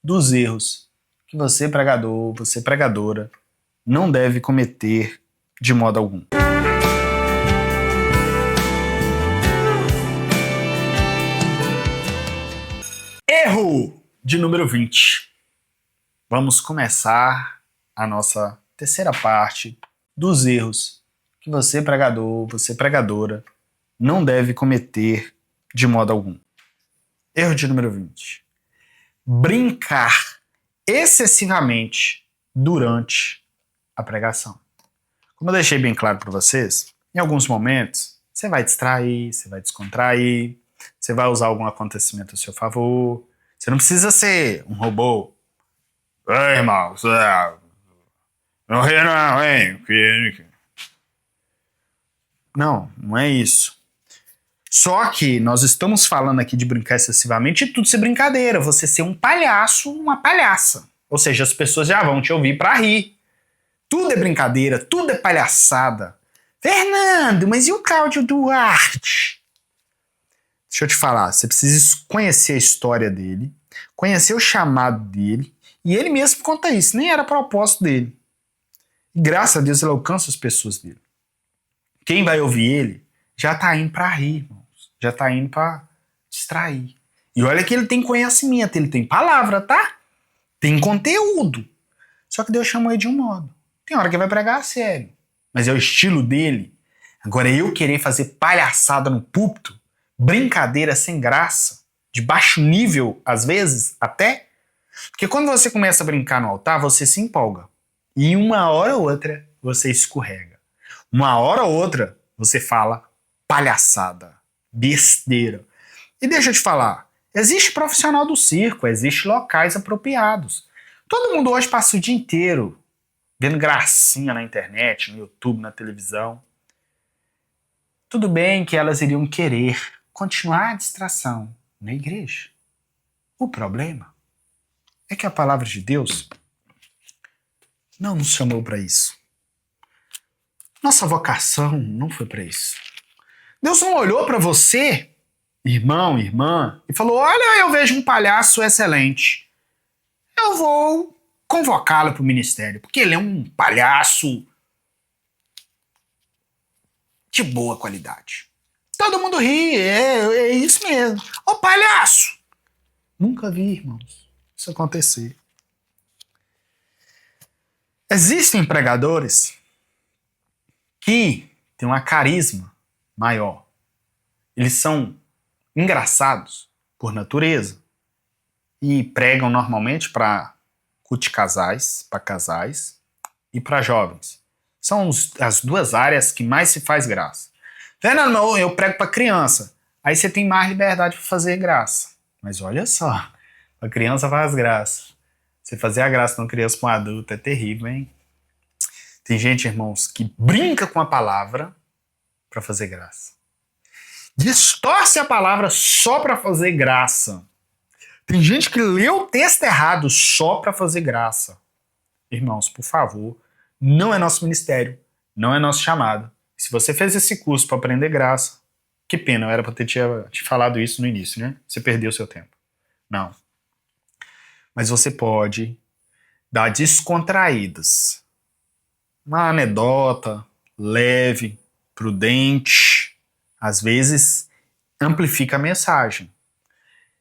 dos erros que você, pregador, você, pregadora, não deve cometer de modo algum. Erro de número 20. Vamos começar a nossa terceira parte dos erros que você, pregador, você, pregadora, não deve cometer de modo algum. Erro de número 20. Brincar excessivamente durante a pregação. Como eu deixei bem claro para vocês, em alguns momentos você vai distrair, você vai descontrair, você vai usar algum acontecimento a seu favor. Você não precisa ser um robô. Ei, irmão, não ri não, hein? Não é isso. Só que nós estamos falando aqui de brincar excessivamente e tudo ser brincadeira. Você ser um palhaço, uma palhaça. Ou seja, as pessoas já vão te ouvir pra rir. Tudo é brincadeira, tudo é palhaçada. Fernando, mas e o Cláudio Duarte? Deixa eu te falar, você precisa conhecer a história dele, conhecer o chamado dele, e ele mesmo conta isso, nem era propósito dele. E graças a Deus ele alcança as pessoas dele. Quem vai ouvir ele já tá indo pra rir, irmãos. Já tá indo pra distrair. E olha que ele tem conhecimento, ele tem palavra, tá? Tem conteúdo. Só que Deus chamou ele de um modo. Tem hora que vai pregar a sério, mas é o estilo dele. Agora eu querer fazer palhaçada no púlpito, brincadeira sem graça, de baixo nível, às vezes, até. Porque quando você começa a brincar no altar, você se empolga. E uma hora ou outra, você escorrega. Uma hora ou outra, você fala palhaçada, besteira. E deixa eu te falar, existe profissional do circo, existe locais apropriados. Todo mundo hoje passa o dia inteiro vendo gracinha na internet, no YouTube, na televisão. Tudo bem que elas iriam querer continuar a distração na igreja. O problema é que a palavra de Deus não nos chamou para isso. Nossa vocação não foi para isso. Deus não olhou para você, irmão, irmã, e falou: olha, eu vejo um palhaço excelente. Eu vou convocá-lo para o ministério, porque ele é um palhaço de boa qualidade. Todo mundo ri, é isso mesmo. Ô palhaço! Nunca vi, irmãos, isso acontecer. Existem pregadores que têm um carisma maior. Eles são engraçados por natureza e pregam normalmente para culto de casais, para casais e para jovens. São as duas áreas que mais se faz graça. Fernando, eu prego para criança. Aí você tem mais liberdade para fazer graça. Mas olha só, a criança faz graça. Você fazer a graça de uma criança para um adulto é terrível, hein? Tem gente, irmãos, que brinca com a palavra para fazer graça. Distorce a palavra só para fazer graça. Tem gente que lê o texto errado só para fazer graça. Irmãos, por favor, não é nosso ministério, não é nosso chamado. Se você fez esse curso para aprender graça, que pena, eu era para ter te falado isso no início, né? Você perdeu seu tempo. Não. Mas você pode dar descontraídas. Uma anedota leve, prudente, às vezes amplifica a mensagem.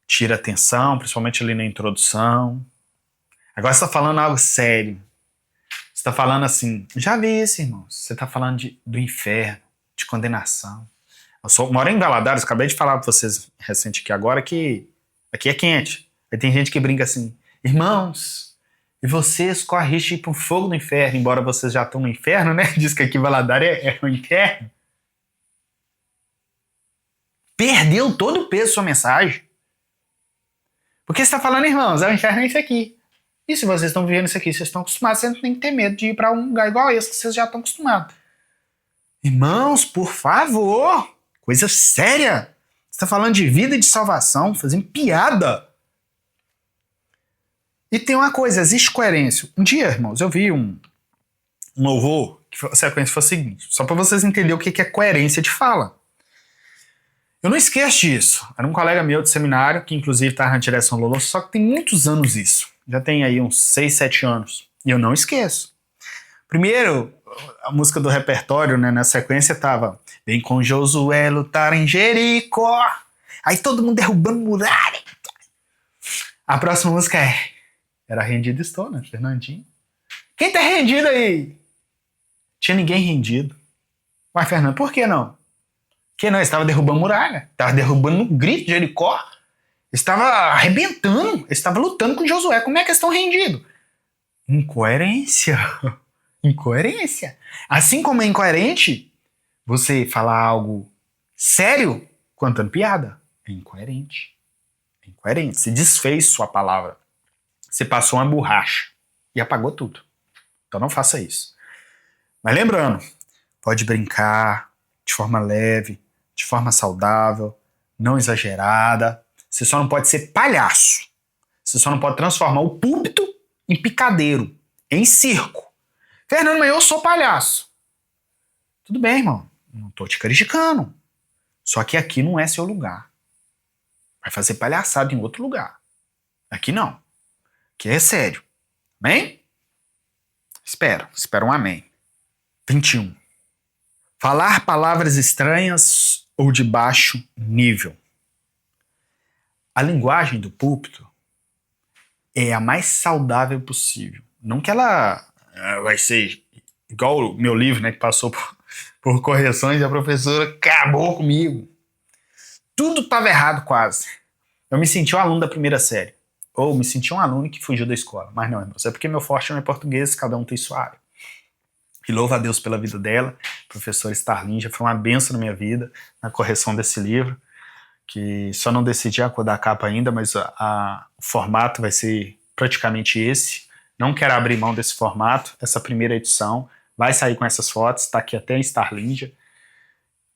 Tira atenção, principalmente ali na introdução. Agora você está falando algo sério. Você está falando assim, já vi isso, irmãos. Você está falando do inferno, de condenação. Eu moro em Valadares, acabei de falar para vocês recente aqui agora que aqui é quente. Aí tem gente que brinca assim, irmãos, e vocês correm risco de ir para o fogo do inferno, embora vocês já estão no inferno, né? Diz que aqui Valadares é o inferno. Perdeu todo o peso da sua mensagem. Porque você está falando, irmãos, o inferno é isso aqui. E se vocês estão vivendo isso aqui, vocês estão acostumados, vocês não tem que ter medo de ir para um lugar igual esse, que vocês já estão acostumados. Irmãos, por favor, coisa séria. Você está falando de vida e de salvação, fazendo piada. E tem uma coisa, existe coerência. Um dia, irmãos, eu vi um louvor, que a sequência foi a seguinte, só para vocês entenderem o que é coerência de fala. Eu não esqueço disso. Era um colega meu de seminário, que inclusive estava na direção do louvor, só que tem muitos anos isso. Já tem aí uns 6, 7 anos. E eu não esqueço. Primeiro, a música do repertório, né, na sequência tava Vem com Josué lutar em Jericó. Aí todo mundo derrubando muralha. A próxima música Era Rendido Estou, né, Fernandinho? Quem tá rendido aí? Tinha ninguém rendido. Mas, Fernando, por que não? Porque não, estava derrubando muralha. Estava derrubando no grito de Jericó. Estava arrebentando. Estava lutando com Josué. Como é que eles estão rendidos? Incoerência. Incoerência. Assim como é incoerente você falar algo sério contando piada. É incoerente. É incoerente. Você desfez sua palavra. Você passou uma borracha e apagou tudo. Então não faça isso. Mas lembrando, pode brincar de forma leve, de forma saudável, não exagerada. Você só não pode ser palhaço. Você só não pode transformar o púlpito em picadeiro, em circo. Fernando, mas eu sou palhaço. Tudo bem, irmão. Não tô te criticando. Só que aqui não é seu lugar. Vai fazer palhaçada em outro lugar. Aqui não. Aqui é sério. Amém? Espero um amém. 21. Falar palavras estranhas ou de baixo nível. A linguagem do púlpito é a mais saudável possível. Não que ela vai ser igual o meu livro, né, que passou por correções e a professora acabou comigo. Tudo estava errado quase. Eu me senti um aluno da primeira série. Ou me senti um aluno que fugiu da escola. Mas não, irmãos, é porque meu forte não é português, cada um tem sua área. E louvo a Deus pela vida dela. A professora Starlinja foi uma bênção na minha vida, na correção desse livro, que só não decidi a cor da capa ainda, mas o formato vai ser praticamente esse. Não quero abrir mão desse formato. Essa primeira edição vai sair com essas fotos, está aqui até em Starlinja.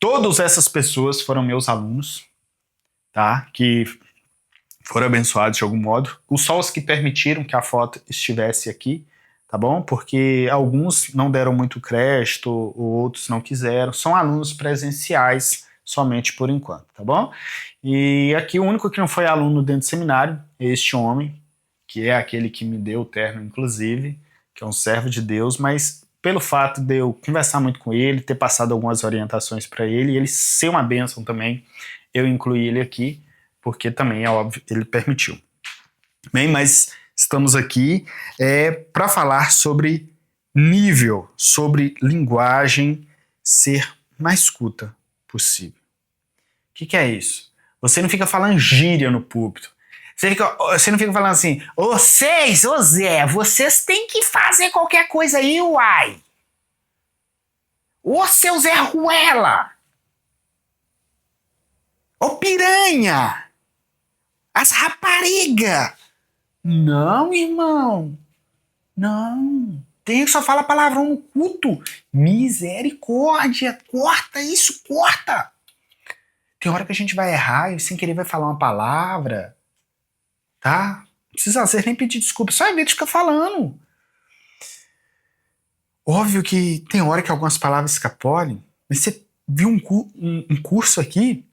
Todas essas pessoas foram meus alunos, tá? Que foram abençoados de algum modo. Só os que permitiram que a foto estivesse aqui, tá bom? Porque alguns não deram muito crédito, outros não quiseram. São alunos presenciais somente por enquanto, tá bom? E aqui o único que não foi aluno dentro do seminário é este homem, que é aquele que me deu o terno, inclusive, que é um servo de Deus, mas pelo fato de eu conversar muito com ele, ter passado algumas orientações para ele, e ele ser uma bênção também, eu incluí ele aqui, porque também, é óbvio, ele permitiu. Bem, mas estamos aqui para falar sobre nível, sobre linguagem, ser mais culta possível. O que é isso? Você não fica falando gíria no púlpito. Você não fica falando assim, ô Zé, vocês têm que fazer qualquer coisa aí, uai. Ô seu Zé Ruela. Ô piranha. As rapariga. Não, irmão. Não. Tem que só falar palavrão no culto. Misericórdia. Corta isso, corta. Tem hora que a gente vai errar e sem querer vai falar uma palavra. Tá? Não precisa ser nem pedir desculpa. Só evita ficar falando. Óbvio que tem hora que algumas palavras escapolem. Mas você viu um curso aqui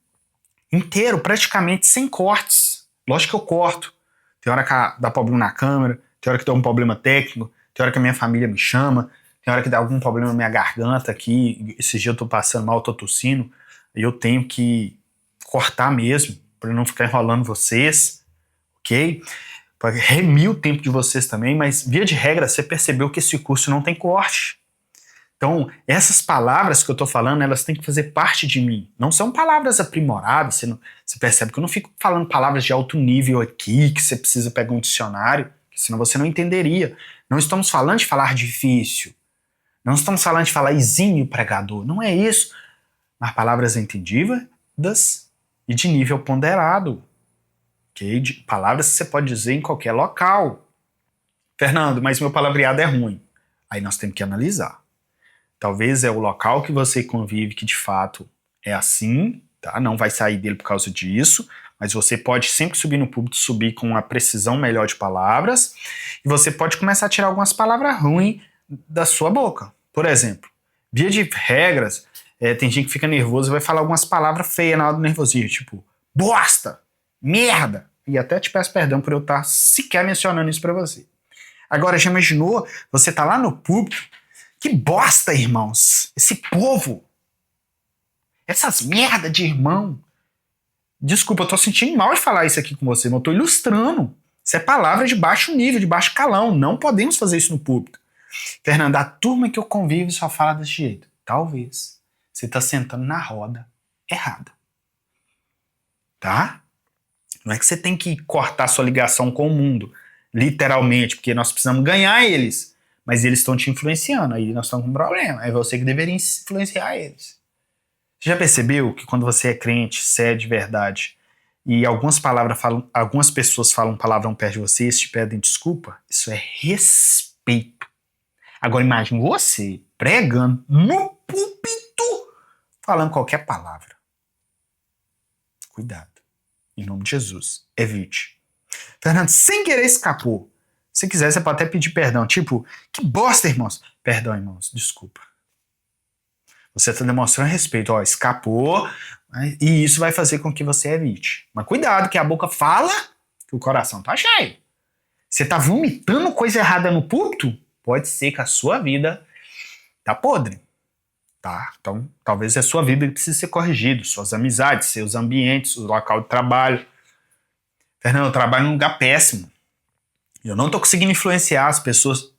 inteiro, praticamente sem cortes. Lógico que eu corto. Tem hora que dá problema na câmera, tem hora que dá um problema técnico, tem hora que a minha família me chama, tem hora que dá algum problema na minha garganta aqui, esses dias eu tô passando mal, tô tossindo, e eu tenho que cortar mesmo, para não ficar enrolando vocês, ok? Para remir o tempo de vocês também, mas via de regra você percebeu que esse curso não tem corte. Então, essas palavras que eu tô falando, elas têm que fazer parte de mim. Não são palavras aprimoradas, você percebe que eu não fico falando palavras de alto nível aqui, que você precisa pegar um dicionário, senão você não entenderia. Não estamos falando de falar difícil. Não estamos falando de falar exímio pregador. Não é isso. Mas palavras entendíveis e de nível ponderado. Okay? Palavras que você pode dizer em qualquer local. Fernando, mas meu palavreado é ruim. Aí nós temos que analisar. Talvez é o local que você convive que de fato é assim, tá? Não vai sair dele por causa disso, mas você pode sempre subir no púlpito, subir com uma precisão melhor de palavras, e você pode começar a tirar algumas palavras ruins da sua boca. Por exemplo, via de regras, tem gente que fica nervoso e vai falar algumas palavras feias na hora do nervosismo, tipo bosta, merda, e até te peço perdão por eu estar sequer mencionando isso pra você. Agora, já imaginou, você tá lá no púlpito, que bosta, irmãos, esse povo, essas merda de irmão. Desculpa, eu tô sentindo mal de falar isso aqui com você, mas eu tô ilustrando. Isso é palavra de baixo nível, de baixo calão, não podemos fazer isso no púlpito. Fernando, a turma que eu convivo só fala desse jeito. Talvez você tá sentando na roda errada. Tá? Não é que você tem que cortar sua ligação com o mundo, literalmente, porque nós precisamos ganhar eles, mas eles estão te influenciando, aí nós estamos com um problema, é você que deveria influenciar eles. Você já percebeu que quando você é crente, você é de verdade, e algumas pessoas falam palavrão perto de você e te pedem desculpa? Isso é respeito. Agora imagine você pregando no púlpito, falando qualquer palavra. Cuidado. Em nome de Jesus, evite. Fernando, sem querer escapou. Se quiser, você pode até pedir perdão. Tipo, que bosta, irmãos. Perdão, irmãos, desculpa. Você está demonstrando respeito. Ó, escapou, e isso vai fazer com que você evite. Mas cuidado, que a boca fala que o coração tá cheio. Você tá vomitando coisa errada no púlpito? Pode ser que a sua vida tá podre. Tá? Então, talvez a sua vida precise ser corrigida, suas amizades, seus ambientes, o local de trabalho. Fernando, eu trabalho num lugar péssimo. Eu não tô conseguindo influenciar as pessoas.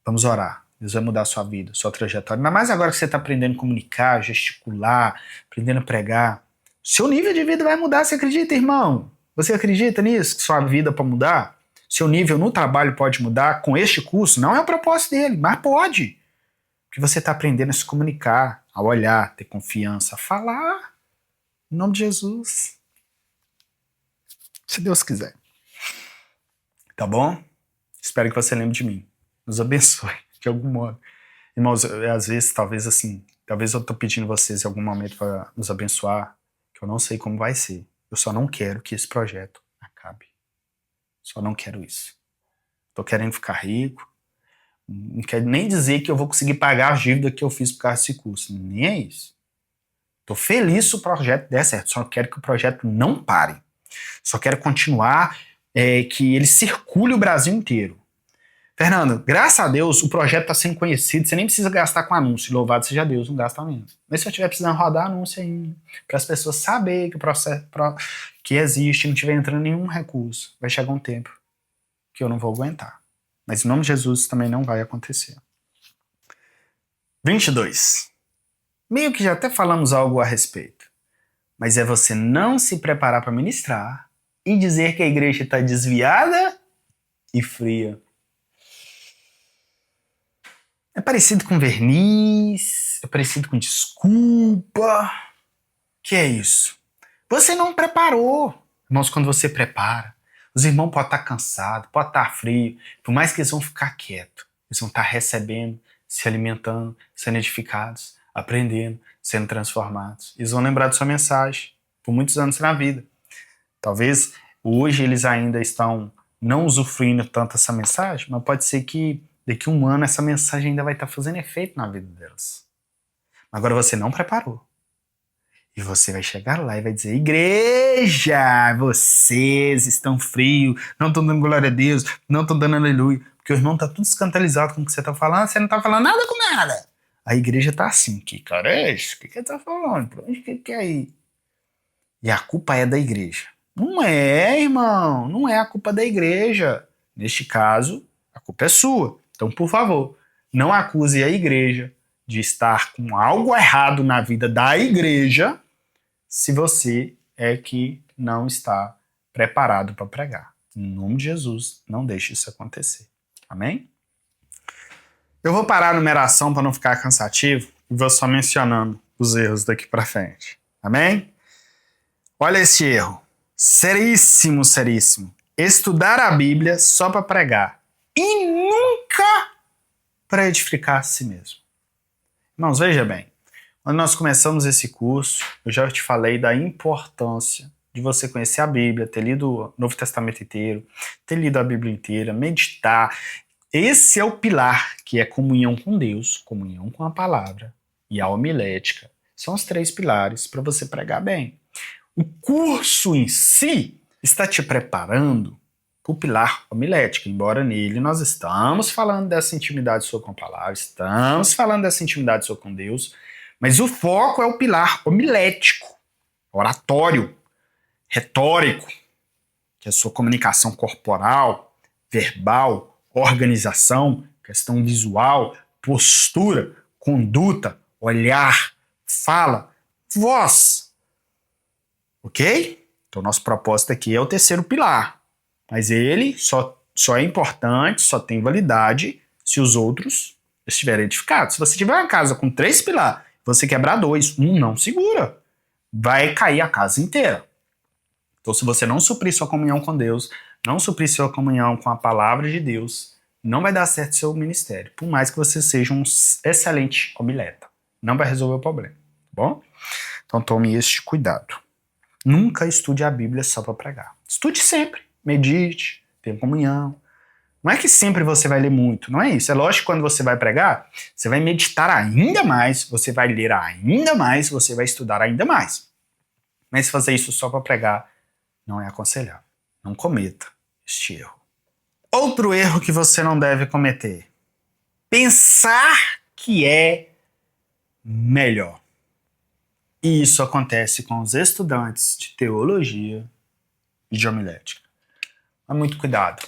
Vamos orar. Deus vai mudar a sua vida, sua trajetória. Ainda mais agora que você está aprendendo a comunicar, gesticular, aprendendo a pregar. Seu nível de vida vai mudar, você acredita, irmão? Você acredita nisso, que sua vida pode mudar? Seu nível no trabalho pode mudar com este curso? Não é o propósito dele, mas pode. Porque você está aprendendo a se comunicar, a olhar, ter confiança, a falar. Em nome de Jesus. Se Deus quiser. Tá bom? Espero que você lembre de mim. Nos abençoe, de algum modo. Irmãos, às vezes, talvez eu tô pedindo vocês em algum momento para nos abençoar, que eu não sei como vai ser. Eu só não quero que esse projeto acabe. Só não quero isso. Tô querendo ficar rico. Não quero nem dizer que eu vou conseguir pagar a dívida que eu fiz por causa desse curso. Nem é isso. Tô feliz se o projeto der certo. Só quero que o projeto não pare. Só quero continuar, que ele circule o Brasil inteiro. Fernando, graças a Deus o projeto está sendo conhecido, você nem precisa gastar com anúncio, louvado seja Deus, não gasta menos. Mas se eu estiver precisando rodar anúncio ainda, para as pessoas saberem que o processo que existe, não estiver entrando nenhum recurso, vai chegar um tempo que eu não vou aguentar. Mas em nome de Jesus isso também não vai acontecer. 22. Meio que já até falamos algo a respeito, mas é você não se preparar para ministrar e dizer que a igreja está desviada e fria. É parecido com verniz, é parecido com desculpa. Que é isso? Você não preparou. Irmãos, quando você prepara, os irmãos podem estar cansados, podem estar frios, por mais que eles vão ficar quietos, eles vão estar recebendo, se alimentando, sendo edificados, aprendendo, sendo transformados. Eles vão lembrar de sua mensagem por muitos anos na vida. Talvez hoje eles ainda estão não usufruindo tanto dessa mensagem, mas pode ser que daqui a um ano essa mensagem ainda vai estar fazendo efeito na vida delas. Agora você não preparou. E você vai chegar lá e vai dizer: igreja, vocês estão frios, não estão dando glória a Deus, não estão dando aleluia. Porque o irmão está tudo escandalizado com o que você está falando, você não está falando nada com nada. A igreja está assim: que cara é esse? O que ele está falando? Pra onde que é ir? E a culpa é da igreja. Não é, irmão, não é a culpa da igreja. Neste caso, a culpa é sua. Então, por favor, não acuse a igreja de estar com algo errado na vida da igreja se você é que não está preparado para pregar. Em nome de Jesus, não deixe isso acontecer. Amém? Eu vou parar a numeração para não ficar cansativo e vou só mencionando os erros daqui para frente. Amém? Olha esse erro. Seríssimo, seríssimo. Estudar a Bíblia só para pregar. E nunca para edificar a si mesmo. Irmãos, veja bem. Quando nós começamos esse curso, eu já te falei da importância de você conhecer a Bíblia, ter lido o Novo Testamento inteiro, ter lido a Bíblia inteira, meditar. Esse é o pilar, que é comunhão com Deus, comunhão com a palavra e a homilética. São os 3 pilares para você pregar bem. O curso em si, está te preparando para o pilar homilético, embora nele nós estamos falando dessa intimidade sua com a palavra, estamos falando dessa intimidade sua com Deus, mas o foco é o pilar homilético, oratório, retórico, que é a sua comunicação corporal, verbal, organização, questão visual, postura, conduta, olhar, fala, voz. Ok? Então, nosso propósito aqui é o terceiro pilar. Mas ele só é importante, só tem validade se os outros estiverem edificados. Se você tiver uma casa com 3 pilares, você quebrar 2, um não segura. Vai cair a casa inteira. Então, se você não suprir sua comunhão com Deus, não suprir sua comunhão com a palavra de Deus, não vai dar certo seu ministério. Por mais que você seja um excelente homileta. Não vai resolver o problema. Tá bom? Então, tome este cuidado. Nunca estude a Bíblia só para pregar. Estude sempre. Medite, tenha comunhão. Não é que sempre você vai ler muito, não é isso. É lógico que quando você vai pregar, você vai meditar ainda mais, você vai ler ainda mais, você vai estudar ainda mais. Mas fazer isso só para pregar não é aconselhável. Não cometa este erro. Outro erro que você não deve cometer. Pensar que é melhor. E isso acontece com os estudantes de teologia e de homilética. Mas muito cuidado.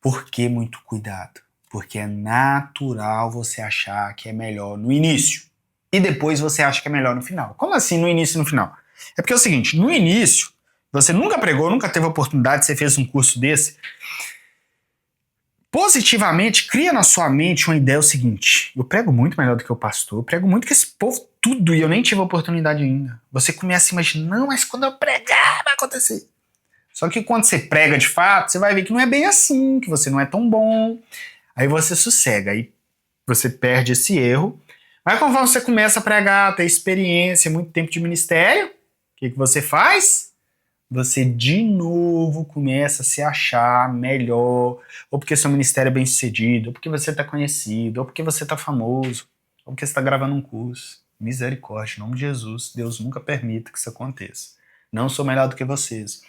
Por que muito cuidado? Porque é natural você achar que é melhor no início. E depois você acha que é melhor no final. Como assim no início e no final? É porque é o seguinte, no início, você nunca pregou, nunca teve oportunidade, você fez um curso desse. Positivamente, cria na sua mente uma ideia o seguinte: eu prego muito melhor do que o pastor, eu prego muito que esse povo tudo e eu nem tive a oportunidade ainda. Você começa a imaginar, não, mas quando eu pregar vai acontecer. Só que quando você prega de fato, você vai ver que não é bem assim, que você não é tão bom. Aí você sossega, aí você perde esse erro. Mas conforme você começa a pregar, ter experiência, muito tempo de ministério, o que você faz? Você de novo começa a se achar melhor, ou porque seu ministério é bem sucedido, ou porque você está conhecido, ou porque você está famoso, ou porque você está gravando um curso. Misericórdia, em nome de Jesus, Deus nunca permita que isso aconteça. Não sou melhor do que vocês.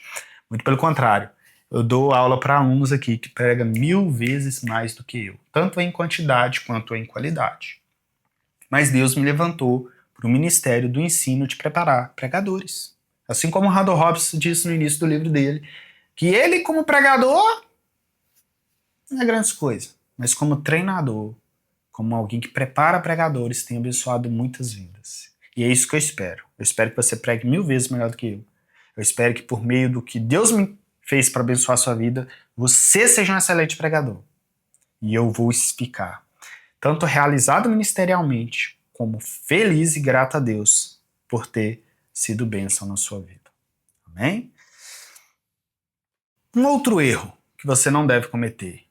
Muito pelo contrário, eu dou aula para alunos aqui que pregam 1000 vezes mais do que eu, tanto em quantidade quanto em qualidade. Mas Deus me levantou para o ministério do ensino de preparar pregadores. Assim como o Randall Hobbs disse no início do livro dele, que ele como pregador não é grande coisa, mas como treinador, como alguém que prepara pregadores, tem abençoado muitas vidas. E é isso que eu espero. Eu espero que você pregue 1000 vezes melhor do que eu. Eu espero que por meio do que Deus me fez para abençoar a sua vida, você seja um excelente pregador. E eu vou ficar tanto realizado ministerialmente, como feliz e grato a Deus por ter sido bênção na sua vida. Amém? Um outro erro que você não deve cometer,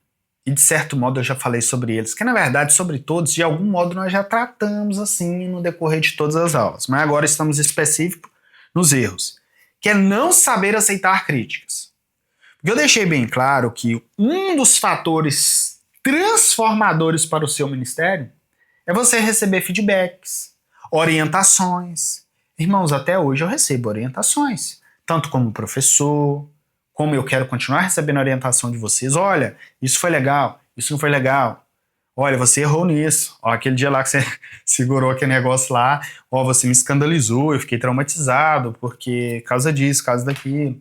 e de certo modo eu já falei sobre eles, que na verdade sobre todos, de algum modo nós já tratamos assim no decorrer de todas as aulas, mas agora estamos específicos nos erros, que é não saber aceitar críticas. Porque eu deixei bem claro que um dos fatores transformadores para o seu ministério é você receber feedbacks, orientações. Irmãos, até hoje eu recebo orientações, tanto como professor, como eu quero continuar recebendo orientação de vocês. Olha, isso foi legal, isso não foi legal. Olha, você errou nisso. Ó, aquele dia lá que você segurou aquele negócio lá, ó, você me escandalizou, eu fiquei traumatizado, porque causa disso, causa daquilo.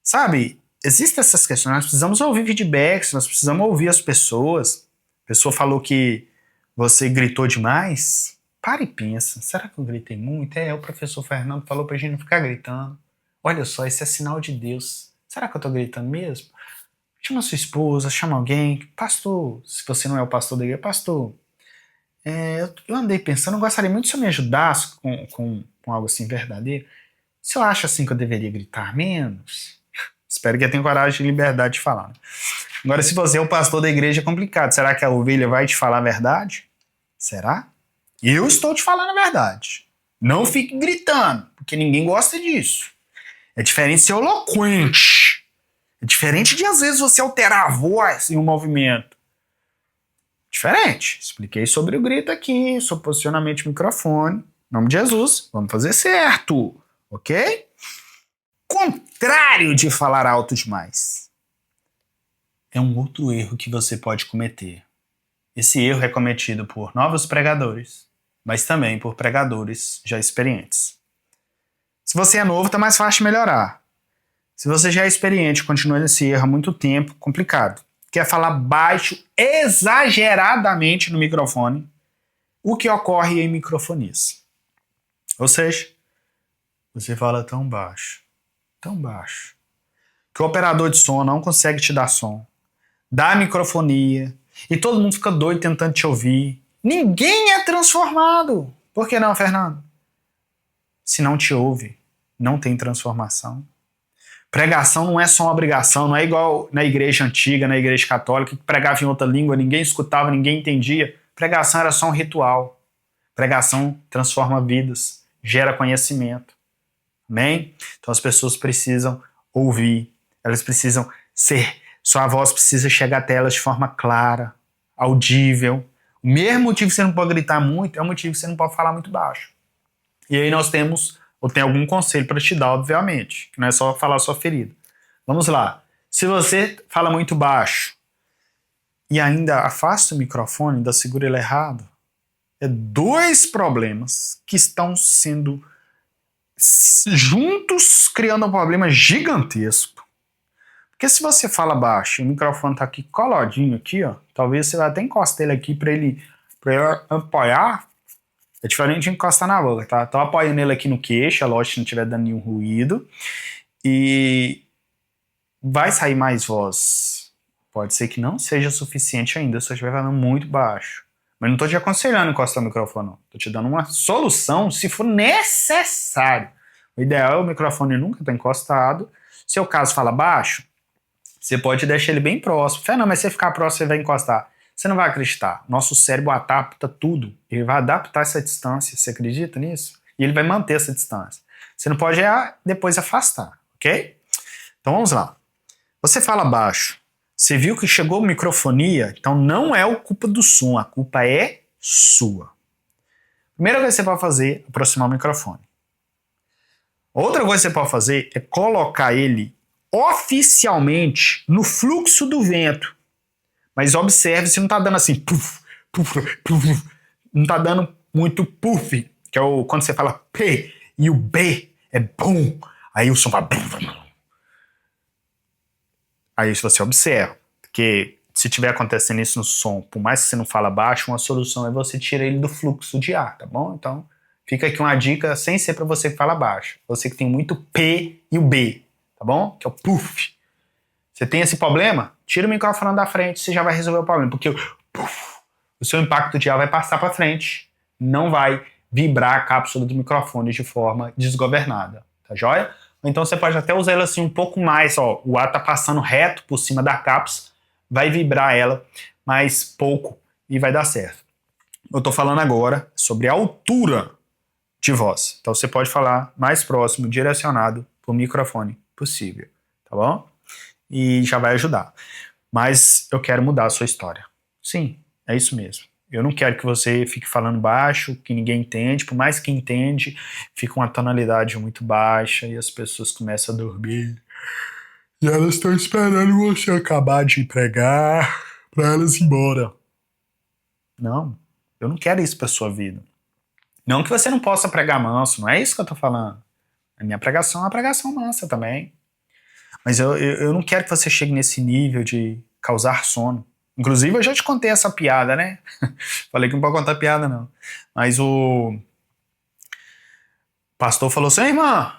Sabe, existem essas questões, nós precisamos ouvir feedbacks, nós precisamos ouvir as pessoas. A pessoa falou que você gritou demais. Para e pensa, será que eu gritei muito? O professor Fernando falou pra gente não ficar gritando. Olha só, esse é sinal de Deus. Será que eu tô gritando mesmo? Chama sua esposa, chama alguém. Pastor, se você não é o pastor da igreja, pastor, eu andei pensando, eu gostaria muito se eu me ajudasse com algo assim verdadeiro. Se eu acho assim que eu deveria gritar menos, espero que eu tenha coragem e liberdade de falar. Agora, se você é o pastor da igreja, é complicado. Será que a ovelha vai te falar a verdade? Será? Eu estou te falando a verdade. Não fique gritando, porque ninguém gosta disso. É diferente ser eloquente. É diferente de, às vezes, você alterar a voz em um movimento. Diferente. Expliquei sobre o grito aqui, sobre posicionamento de microfone. Em nome de Jesus, vamos fazer certo. Ok? contrário de falar alto demais. É um outro erro que você pode cometer. Esse erro é cometido por novos pregadores, mas também por pregadores já experientes. Se você é novo, tá mais fácil de melhorar. Se você já é experiente e continua nesse erro há muito tempo, complicado. Quer falar baixo exageradamente no microfone, o que ocorre em microfonias. Ou seja, você fala tão baixo, que o operador de som não consegue te dar som, dá microfonia, e todo mundo fica doido tentando te ouvir. Ninguém é transformado. Por que não, Fernando? Se não te ouve, não tem transformação. Pregação não é só uma obrigação, não é igual na igreja antiga, na igreja católica, que pregava em outra língua, ninguém escutava, ninguém entendia. Pregação era só um ritual. Pregação transforma vidas, gera conhecimento. Amém? Então as pessoas precisam ouvir, elas precisam sua voz precisa chegar até elas de forma clara, audível. O mesmo motivo que você não pode gritar muito é o motivo que você não pode falar muito baixo. E aí nós temos, ou tem algum conselho para te dar, obviamente, que não é só falar a sua ferida. Vamos lá. Se você fala muito baixo e ainda afasta o microfone, ainda segura ele errado, é dois problemas que estão sendo juntos criando um problema gigantesco. Porque se você fala baixo e o microfone tá aqui coladinho aqui, ó, talvez você vai até encostar ele aqui para ele apoiar. É diferente de encostar na boca, tá? Tô apoiando ele aqui no queixo, é lógico que não estiver dando nenhum ruído. E vai sair mais voz. Pode ser que não seja suficiente ainda se eu estiver falando muito baixo. Mas não tô te aconselhando a encostar no microfone, não. Tô te dando uma solução se for necessário. O ideal é o microfone nunca estar encostado. Se o caso fala baixo, você pode deixar ele bem próximo. Fernando, mas se você ficar próximo, você vai encostar. Você não vai acreditar. Nosso cérebro adapta tudo. Ele vai adaptar essa distância. Você acredita nisso? E ele vai manter essa distância. Você não pode depois afastar, ok? Então vamos lá. Você fala baixo. Você viu que chegou microfonia, então não é a culpa do som, a culpa é sua. Primeira coisa que você pode fazer é aproximar o microfone. Outra coisa que você pode fazer é colocar ele oficialmente no fluxo do vento. Mas observe se não está dando assim, puff, puff, puff, não está dando muito puff, que é quando você fala P e o B é bom, aí o som vai... Aí se você observa, porque se tiver acontecendo isso no som, por mais que você não fala baixo, uma solução é você tirar ele do fluxo de ar, tá bom? Então fica aqui uma dica sem ser para você que fala baixo, você que tem muito P e o B, tá bom? Que é o puff. Você tem esse problema? Tira o microfone da frente, você já vai resolver o problema, porque o seu impacto de ar vai passar para frente, não vai vibrar a cápsula do microfone de forma desgovernada, tá joia? Ou então você pode até usar ela assim um pouco mais, ó, o ar tá passando reto por cima da cápsula, vai vibrar ela mais pouco e vai dar certo. Eu tô falando agora sobre a altura de voz, então você pode falar mais próximo, direcionado pro microfone possível, tá bom? E já vai ajudar. Mas eu quero mudar a sua história. Sim, é isso mesmo. Eu não quero que você fique falando baixo, que ninguém entende, por mais que entende, fica uma tonalidade muito baixa e as pessoas começam a dormir. E elas estão esperando você acabar de pregar para elas ir embora. Não, eu não quero isso para sua vida. Não que você não possa pregar manso, não é isso que eu tô falando. A minha pregação é uma pregação mansa também. Mas eu não quero que você chegue nesse nível de causar sono. Inclusive, eu já te contei essa piada, né? Falei que não pode contar piada, não. Mas o pastor falou assim, irmã,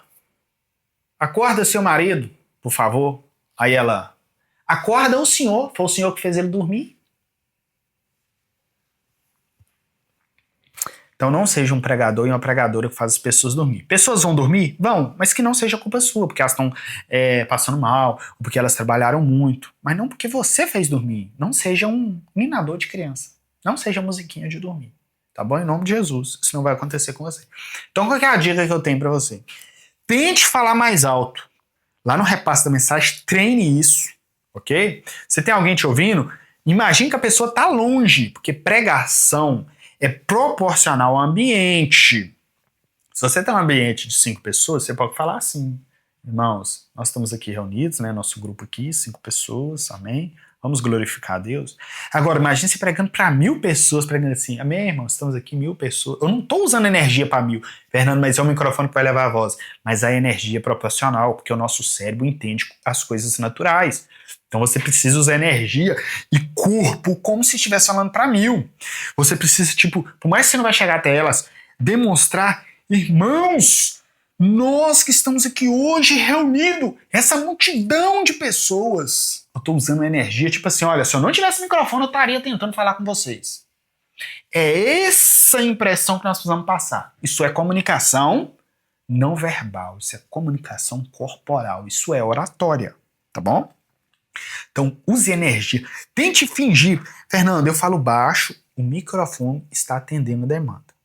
acorda seu marido, por favor. Aí ela, acorda o senhor. Foi o senhor que fez ele dormir. Então não seja um pregador e uma pregadora que faz as pessoas dormir. Pessoas vão dormir? Vão, mas que não seja culpa sua, porque elas estão passando mal, ou porque elas trabalharam muito. Mas não porque você fez dormir. Não seja um ninador de criança. Não seja musiquinha de dormir. Tá bom? Em nome de Jesus. Isso não vai acontecer com você. Então qual que é a dica que eu tenho pra você? Tente falar mais alto. Lá no repasse da mensagem, treine isso. Ok? Você tem alguém te ouvindo? Imagine que a pessoa tá longe, porque pregação é proporcional ao ambiente. Se você tem um ambiente de 5 pessoas, você pode falar assim. Irmãos, nós estamos aqui reunidos, né? Nosso grupo aqui, 5 pessoas, amém? Vamos glorificar a Deus. Agora, imagine você pregando para 1.000 pessoas, pregando assim, amém, irmãos? Estamos aqui 1.000 pessoas. Eu não estou usando energia para 1.000, Fernando, mas é o microfone que vai levar a voz. Mas a energia é proporcional, porque o nosso cérebro entende as coisas naturais. Então você precisa usar energia e corpo como se estivesse falando para 1.000. Você precisa, tipo, por mais que você não vai chegar até elas, demonstrar, irmãos, nós que estamos aqui hoje reunidos, essa multidão de pessoas. Eu estou usando energia, tipo assim, olha, se eu não tivesse microfone, eu estaria tentando falar com vocês. É essa impressão que nós precisamos passar. Isso é comunicação não verbal, isso é comunicação corporal, isso é oratória, tá bom? Então, use energia. Tente fingir. Fernando, eu falo baixo, o microfone está atendendo a demanda.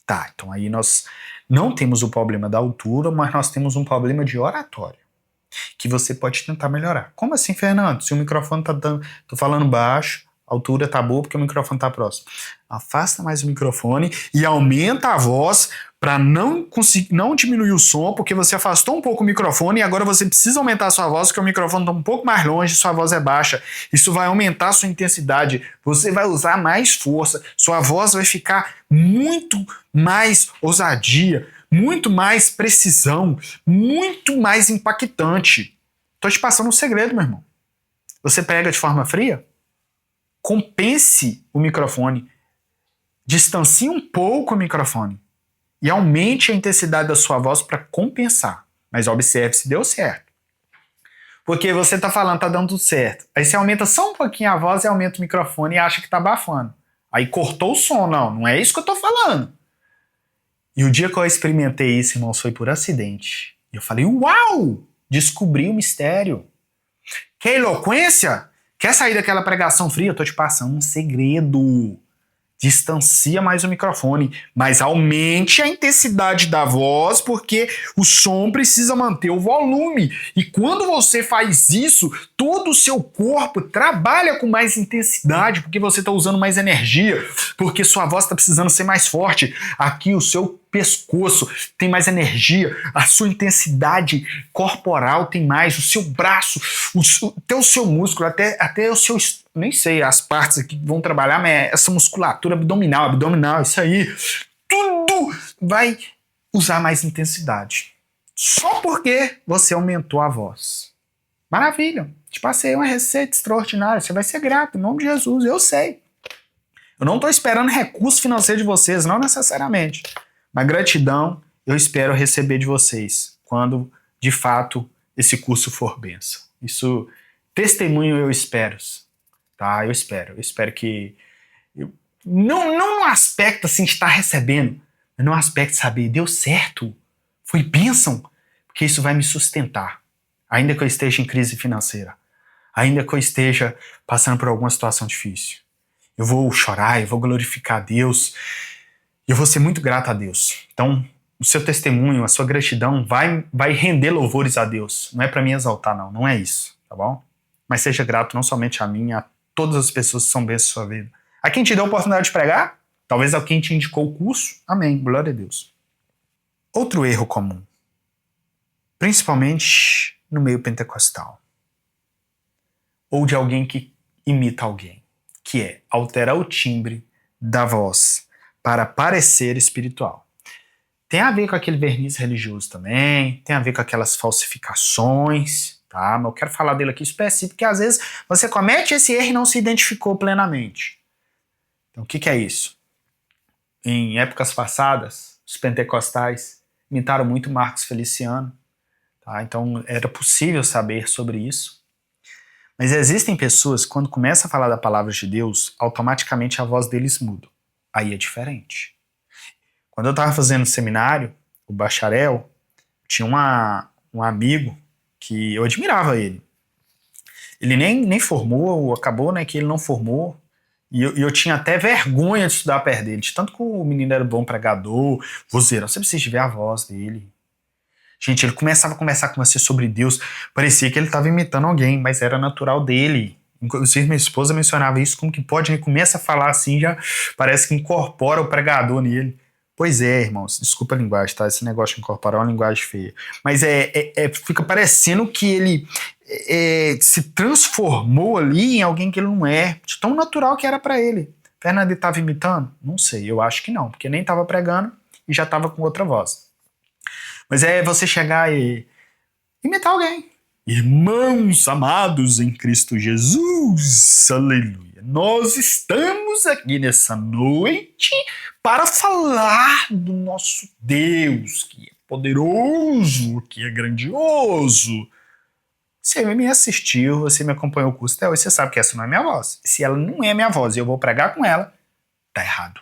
Tá, então aí nós não temos o problema da altura, mas nós temos um problema de oratória, que você pode tentar melhorar. Como assim, Fernando? Se o microfone tô falando baixo, a altura tá boa porque o microfone tá próximo. Afasta mais o microfone e aumenta a voz para não diminuir o som, porque você afastou um pouco o microfone e agora você precisa aumentar a sua voz, porque o microfone está um pouco mais longe, sua voz é baixa. Isso vai aumentar a sua intensidade, você vai usar mais força, sua voz vai ficar muito mais ousadia, muito mais precisão, muito mais impactante. Tô te passando um segredo, meu irmão. Você prega de forma fria? Compense o microfone. Distancie um pouco o microfone. E aumente a intensidade da sua voz para compensar. Mas observe se deu certo. Porque você está falando, está dando tudo certo. Aí você aumenta só um pouquinho a voz e aumenta o microfone e acha que está abafando. Aí cortou o som. Não é isso que eu estou falando. E o dia que eu experimentei isso, irmãos, foi por acidente. E eu falei, uau! Descobri o mistério. Quer eloquência? Quer sair daquela pregação fria? Eu tô te passando um segredo. Distancia mais o microfone, mas aumente a intensidade da voz, porque o som precisa manter o volume. E quando você faz isso, todo o seu corpo trabalha com mais intensidade, porque você está usando mais energia, porque sua voz está precisando ser mais forte. Aqui o seu pescoço tem mais energia, a sua intensidade corporal tem mais, o seu braço, até o seu músculo, até o seu, nem sei, as partes aqui que vão trabalhar, mas essa musculatura abdominal, isso aí, tudo vai usar mais intensidade. Só porque você aumentou a voz. Maravilha, te passei uma receita extraordinária, você vai ser grato, em nome de Jesus, eu sei. Eu não estou esperando recurso financeiro de vocês, não necessariamente. Mas gratidão eu espero receber de vocês quando, de fato, esse curso for bênção. Isso, testemunho eu espero, tá? Eu espero que... Não no aspecto assim de estar recebendo, mas no aspecto de saber, deu certo, foi bênção, porque isso vai me sustentar. Ainda que eu esteja em crise financeira, ainda que eu esteja passando por alguma situação difícil. Eu vou chorar, eu vou glorificar a Deus, e eu vou ser muito grato a Deus. Então, o seu testemunho, a sua gratidão vai render louvores a Deus. Não é para me exaltar, não é isso, tá bom? Mas seja grato não somente a mim, a todas as pessoas que são bênçãos na sua vida. A quem te deu a oportunidade de pregar, talvez a quem te indicou o curso, amém, glória a Deus. Outro erro comum, principalmente no meio pentecostal, ou de alguém que imita alguém, que é alterar o timbre da voz para parecer espiritual. Tem a ver com aquele verniz religioso também, tem a ver com aquelas falsificações, tá? Mas eu quero falar dele aqui específico, porque às vezes você comete esse erro e não se identificou plenamente. Então o que é isso? Em épocas passadas, os pentecostais imitaram muito Marcos Feliciano, tá? Então era possível saber sobre isso. Mas existem pessoas que quando começa a falar da palavra de Deus, automaticamente a voz deles muda. Aí é diferente. Quando eu estava fazendo seminário, o bacharel, tinha um amigo que eu admirava ele. Ele nem formou, acabou, né, que ele não formou. E eu tinha até vergonha de estudar perto dele. De tanto que o menino era bom pregador, vozeirão. Você precisa ver a voz dele. Gente, ele começava a conversar com você sobre Deus. Parecia que ele estava imitando alguém, mas era natural dele. Inclusive, minha esposa mencionava isso, como que pode, ele começa a falar assim, já parece que incorpora o pregador nele. Pois é, irmãos, desculpa a linguagem, tá? Esse negócio de incorporar é uma linguagem feia. Mas fica parecendo que ele se transformou ali em alguém que ele não é, de tão natural que era pra ele. Fernando estava imitando? Não sei, eu acho que não, porque nem estava pregando e já estava com outra voz. Mas é você chegar e imitar alguém. Irmãos amados em Cristo Jesus, aleluia. Nós estamos aqui nessa noite para falar do nosso Deus, que é poderoso, que é grandioso. Você me assistiu, você me acompanhou o curso até hoje, você sabe que essa não é minha voz. Se ela não é minha voz e eu vou pregar com ela, tá errado.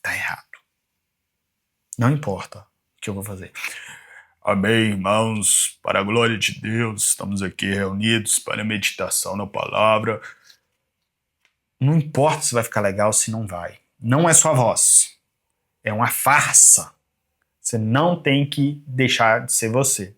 Tá errado. Não importa o que eu vou fazer. Amém, irmãos, para a glória de Deus, estamos aqui reunidos para a meditação na palavra. Não importa se vai ficar legal, se não vai. Não é sua voz. É uma farsa. Você não tem que deixar de ser você.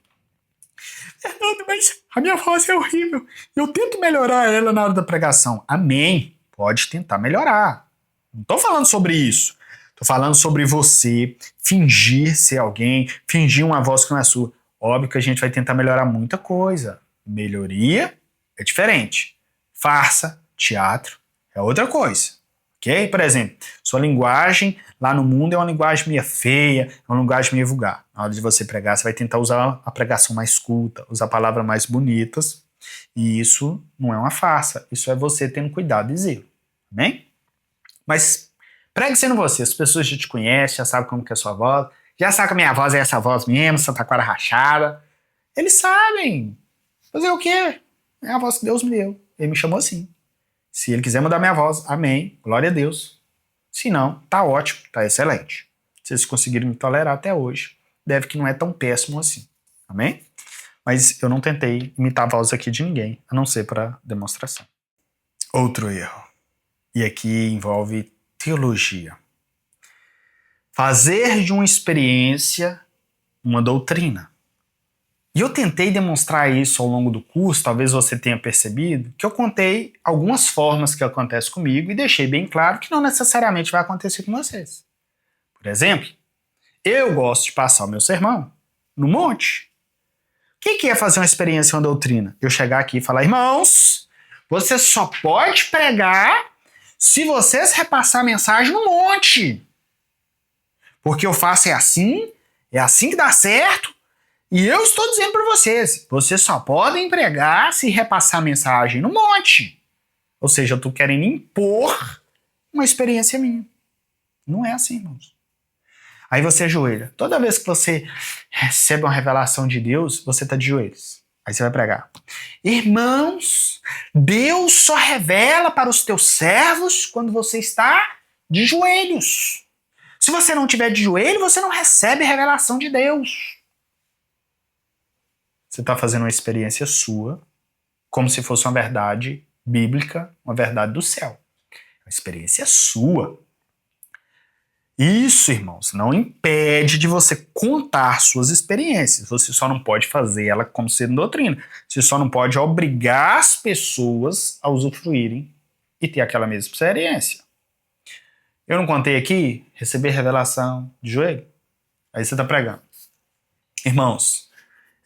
Fernando, mas a minha voz é horrível. Eu tento melhorar ela na hora da pregação. Amém. Pode tentar melhorar. Não estou falando sobre isso. Estou falando sobre você fingir ser alguém, fingir uma voz que não é sua. Óbvio que a gente vai tentar melhorar muita coisa. Melhoria é diferente. Farsa, teatro, é outra coisa. Ok? Por exemplo, sua linguagem lá no mundo é uma linguagem meio feia, é uma linguagem meio vulgar. Na hora de você pregar, você vai tentar usar a pregação mais culta, usar palavras mais bonitas. E isso não é uma farsa. Isso é você tendo cuidado e zelo. Amém? Mas pregue sendo você, as pessoas já te conhecem, já sabem como que é a sua voz, já sabem que a minha voz é essa voz mesmo, Santa Clara rachada. Eles sabem. Fazer o quê? É a voz que Deus me deu. Ele me chamou assim. Se ele quiser mudar minha voz, amém, glória a Deus. Se não, tá ótimo, tá excelente. Se vocês conseguiram me tolerar até hoje, deve que não é tão péssimo assim. Amém? Mas eu não tentei imitar a voz aqui de ninguém, a não ser para demonstração. Outro erro. E aqui envolve teologia. Fazer de uma experiência uma doutrina. E eu tentei demonstrar isso ao longo do curso, talvez você tenha percebido, que eu contei algumas formas que acontece comigo e deixei bem claro que não necessariamente vai acontecer com vocês. Por exemplo, eu gosto de passar o meu sermão no monte. O que é fazer uma experiência, uma doutrina? Eu chegar aqui e falar, irmãos, você só pode pregar se vocês repassar a mensagem no monte. Porque eu faço é assim que dá certo, e eu estou dizendo para vocês só podem pregar se repassar a mensagem no monte. Ou seja, eu estou querendo impor uma experiência minha. Não é assim, irmãos. Aí você ajoelha. Toda vez que você recebe uma revelação de Deus, você está de joelhos. Aí você vai pregar. Irmãos, Deus só revela para os teus servos quando você está de joelhos. Se você não estiver de joelho, você não recebe revelação de Deus. Você está fazendo uma experiência sua, como se fosse uma verdade bíblica, uma verdade do céu. Uma experiência sua. Isso, irmãos, não impede de você contar suas experiências. Você só não pode fazer ela como sendo doutrina. Você só não pode obrigar as pessoas a usufruírem e ter aquela mesma experiência. Eu não contei aqui receber revelação de joelho? Aí você está pregando. Irmãos,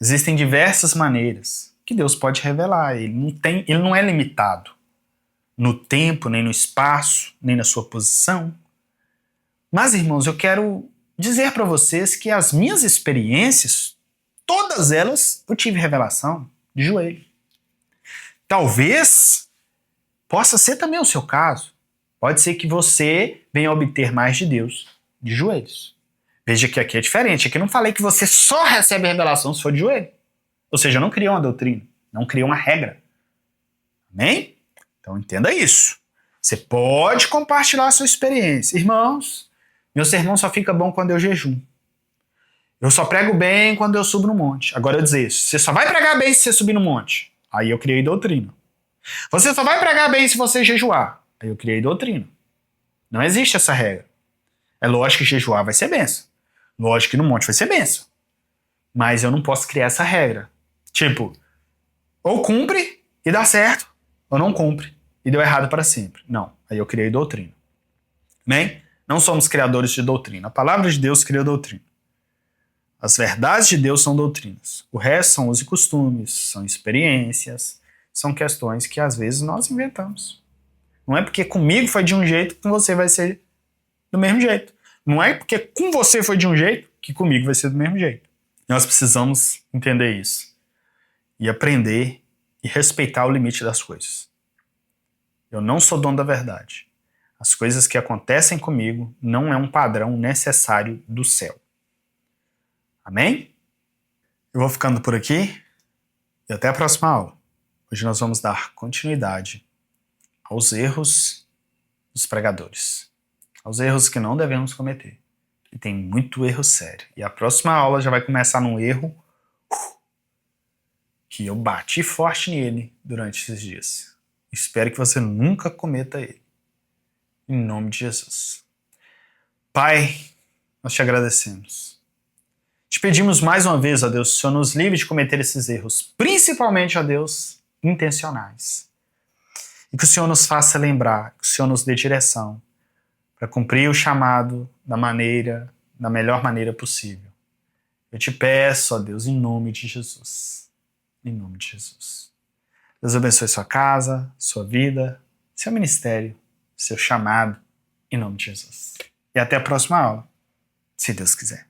existem diversas maneiras que Deus pode revelar. Ele não é limitado no tempo, nem no espaço, nem na sua posição. Mas, irmãos, eu quero dizer para vocês que as minhas experiências, todas elas, eu tive revelação de joelho. Talvez possa ser também o seu caso. Pode ser que você venha obter mais de Deus de joelhos. Veja que aqui é diferente. Aqui eu não falei que você só recebe revelação se for de joelho. Ou seja, eu não criei uma doutrina, não criei uma regra. Amém? Então entenda isso. Você pode compartilhar a sua experiência. Irmãos, meu sermão só fica bom quando eu jejum. Eu só prego bem quando eu subo no monte. Agora eu dizer isso. Você só vai pregar bem se você subir no monte. Aí eu criei doutrina. Você só vai pregar bem se você jejuar. Aí eu criei doutrina. Não existe essa regra. É lógico que jejuar vai ser benção. Lógico que no monte vai ser benção. Mas eu não posso criar essa regra. Tipo, ou cumpre e dá certo, ou não cumpre e deu errado para sempre. Não. Aí eu criei doutrina. Amém? Não somos criadores de doutrina. A palavra de Deus cria doutrina. As verdades de Deus são doutrinas. O resto são usos e costumes, são experiências, são questões que às vezes nós inventamos. Não é porque comigo foi de um jeito que com você vai ser do mesmo jeito. Não é porque com você foi de um jeito que comigo vai ser do mesmo jeito. Nós precisamos entender isso. E aprender e respeitar o limite das coisas. Eu não sou dono da verdade. As coisas que acontecem comigo não é um padrão necessário do céu. Amém? Eu vou ficando por aqui e até a próxima aula. Hoje nós vamos dar continuidade aos erros dos pregadores. Aos erros que não devemos cometer. E tem muito erro sério. E a próxima aula já vai começar num erro que eu bati forte nele durante esses dias. Espero que você nunca cometa ele. Em nome de Jesus. Pai, nós te agradecemos. Te pedimos mais uma vez, ó Deus, que o Senhor nos livre de cometer esses erros, principalmente, ó Deus, intencionais. E que o Senhor nos faça lembrar, que o Senhor nos dê direção para cumprir o chamado da melhor maneira possível. Eu te peço, ó Deus, em nome de Jesus. Em nome de Jesus. Deus abençoe sua casa, sua vida, seu ministério, seu chamado, em nome de Jesus. E até a próxima aula, se Deus quiser.